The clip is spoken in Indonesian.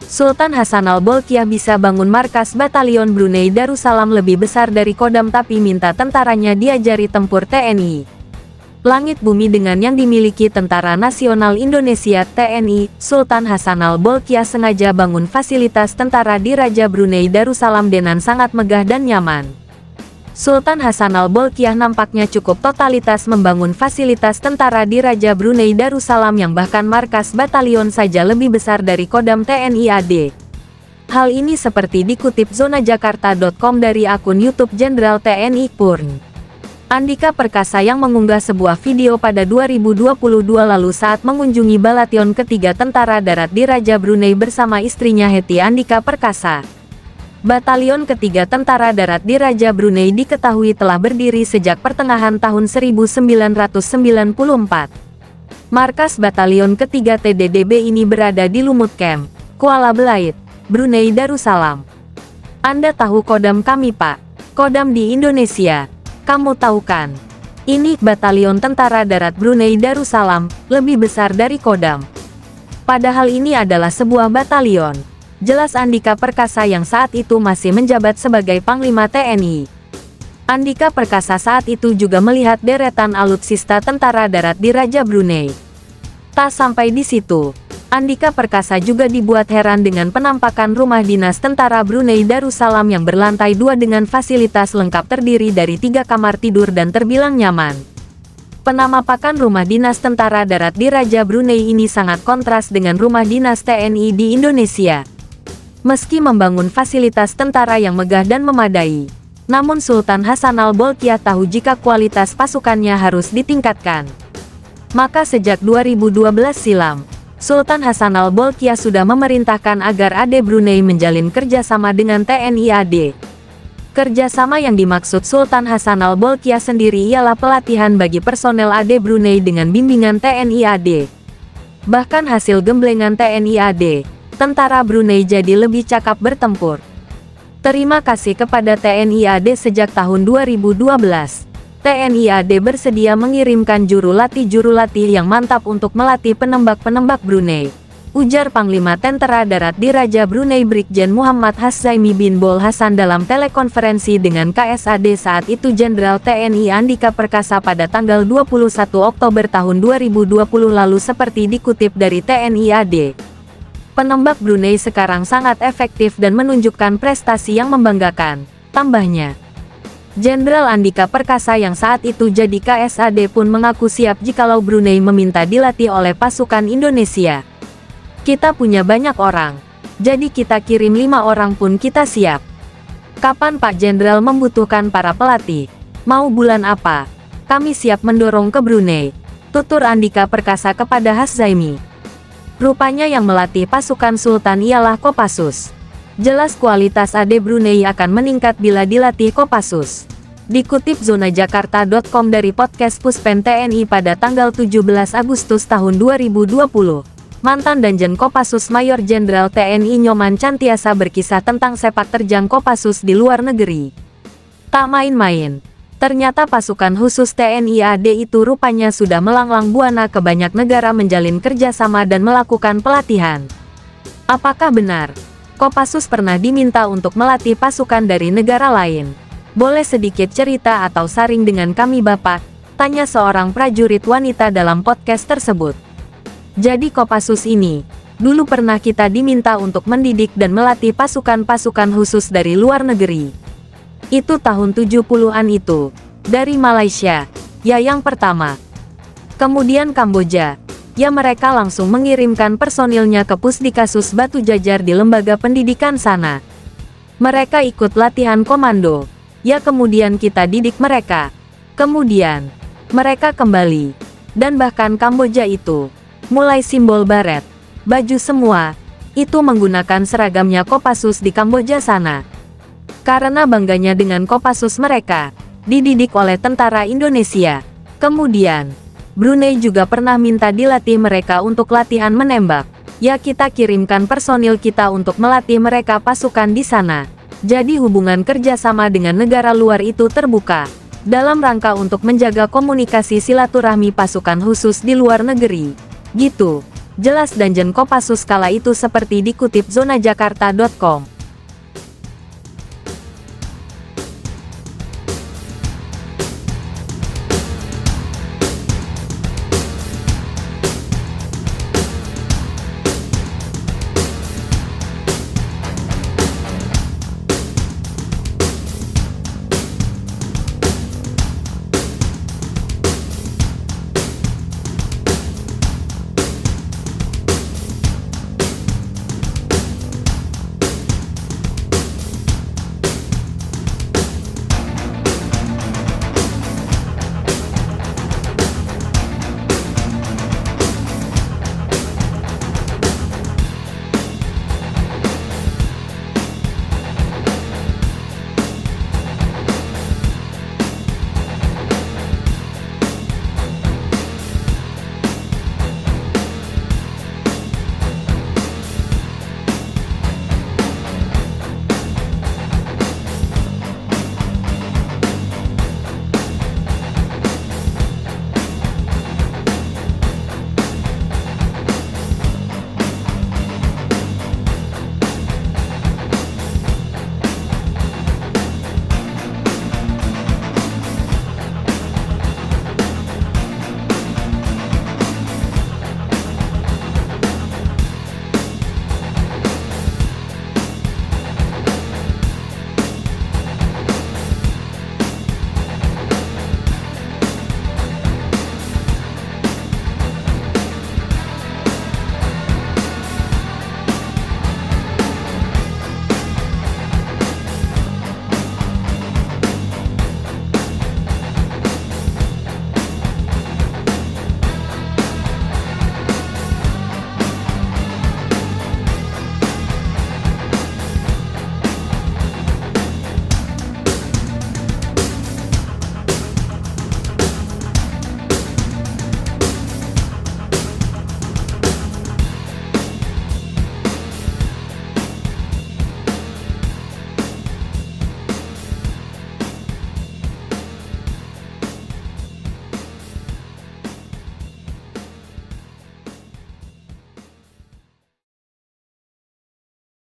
Sultan Hassanal Bolkiah bisa bangun markas batalion Brunei Darussalam lebih besar dari Kodam tapi minta tentaranya diajari tempur TNI. Langit bumi dengan yang dimiliki Tentara Nasional Indonesia TNI, Sultan Hassanal Bolkiah sengaja bangun fasilitas tentara di Raja Brunei Darussalam dengan sangat megah dan nyaman. Sultan Hassanal Bolkiah nampaknya cukup totalitas membangun fasilitas tentara di Raja Brunei Darussalam yang bahkan markas batalion saja lebih besar dari Kodam TNI AD. Hal ini seperti dikutip zonajakarta.com dari akun YouTube Jenderal TNI Purn Andika Perkasa yang mengunggah sebuah video pada 2022 lalu saat mengunjungi Balation ketiga Tentara Darat di Raja Brunei bersama istrinya Hetty Andika Perkasa. Batalion ketiga Tentara Darat di Raja Brunei diketahui telah berdiri sejak pertengahan tahun 1994. Markas Batalion ketiga TDDB ini berada di Lumut Camp, Kuala Belait, Brunei Darussalam. Anda tahu Kodam kami, Pak? Kodam di Indonesia. Kamu tahu kan? Ini Batalion Tentara Darat Brunei Darussalam, lebih besar dari Kodam. Padahal ini adalah sebuah batalion. Jelas Andika Perkasa yang saat itu masih menjabat sebagai Panglima TNI. Andika Perkasa saat itu juga melihat deretan alutsista tentara darat di Raja Brunei. Tak sampai di situ, Andika Perkasa juga dibuat heran dengan penampakan rumah dinas tentara Brunei Darussalam yang berlantai 2 dengan fasilitas lengkap terdiri dari 3 kamar tidur dan terbilang nyaman. Penampakan rumah dinas tentara darat di Raja Brunei ini sangat kontras dengan rumah dinas TNI di Indonesia. Meski membangun fasilitas tentara yang megah dan memadai, namun Sultan Hassanal Bolkiah tahu jika kualitas pasukannya harus ditingkatkan. Maka sejak 2012 silam, Sultan Hassanal Bolkiah sudah memerintahkan agar AD Brunei menjalin kerjasama dengan TNI AD. Kerjasama yang dimaksud Sultan Hassanal Bolkiah sendiri ialah pelatihan bagi personel AD Brunei dengan bimbingan TNI AD. Bahkan hasil gemblengan TNI AD, tentara Brunei jadi lebih cakap bertempur. Terima kasih kepada TNI AD sejak tahun 2012. TNI AD bersedia mengirimkan juru latih yang mantap untuk melatih penembak-penembak Brunei, ujar Panglima Tentara Darat di Raja Brunei Brigjen Muhammad Haszaimi bin Bol Hasan dalam telekonferensi dengan KSAD saat itu. Jenderal TNI Andika Perkasa pada tanggal 21 Oktober tahun 2020 lalu seperti dikutip dari TNI AD. Penembak Brunei sekarang sangat efektif dan menunjukkan prestasi yang membanggakan, tambahnya. Jenderal Andika Perkasa yang saat itu jadi KSAD pun mengaku siap jikalau Brunei meminta dilatih oleh pasukan Indonesia. Kita punya banyak orang, jadi kita kirim 5 orang pun kita siap. Kapan Pak Jenderal membutuhkan para pelatih? Mau bulan apa? Kami siap mendorong ke Brunei, tutur Andika Perkasa kepada Haszaimi. Rupanya yang melatih pasukan Sultan ialah Kopassus. Jelas kualitas AD Brunei akan meningkat bila dilatih Kopassus. Dikutip zonajakarta.com dari podcast Puspen TNI pada tanggal 17 Agustus tahun 2020, mantan Danjen Kopassus Mayor Jenderal TNI Nyoman Cantiasa berkisah tentang sepak terjang Kopassus di luar negeri. Tak main-main. Ternyata pasukan khusus TNI AD itu rupanya sudah melanglang buana ke banyak negara menjalin kerjasama dan melakukan pelatihan. Apakah benar? Kopassus pernah diminta untuk melatih pasukan dari negara lain. Boleh sedikit cerita atau sharing dengan kami Bapak? Tanya seorang prajurit wanita dalam podcast tersebut. Jadi Kopassus ini, dulu pernah kita diminta untuk mendidik dan melatih pasukan-pasukan khusus dari luar negeri. Itu tahun 70-an itu. Dari Malaysia, ya yang pertama. Kemudian Kamboja, ya mereka langsung mengirimkan personilnya ke Pusdikasus Batu Jajar di lembaga pendidikan sana. Mereka ikut latihan komando, ya kemudian kita didik mereka. Kemudian, mereka kembali. Dan bahkan Kamboja itu, mulai simbol baret, baju semua, itu menggunakan seragamnya Kopassus di Kamboja sana. Karena bangganya dengan Kopassus mereka, dididik oleh tentara Indonesia. Kemudian, Brunei juga pernah minta dilatih mereka untuk latihan menembak. Ya kita kirimkan personil kita untuk melatih mereka pasukan di sana. Jadi hubungan kerjasama dengan negara luar itu terbuka. Dalam rangka untuk menjaga komunikasi silaturahmi pasukan khusus di luar negeri. Gitu. Jelas Dungeon Kopassus kala itu seperti dikutip zonajakarta.com.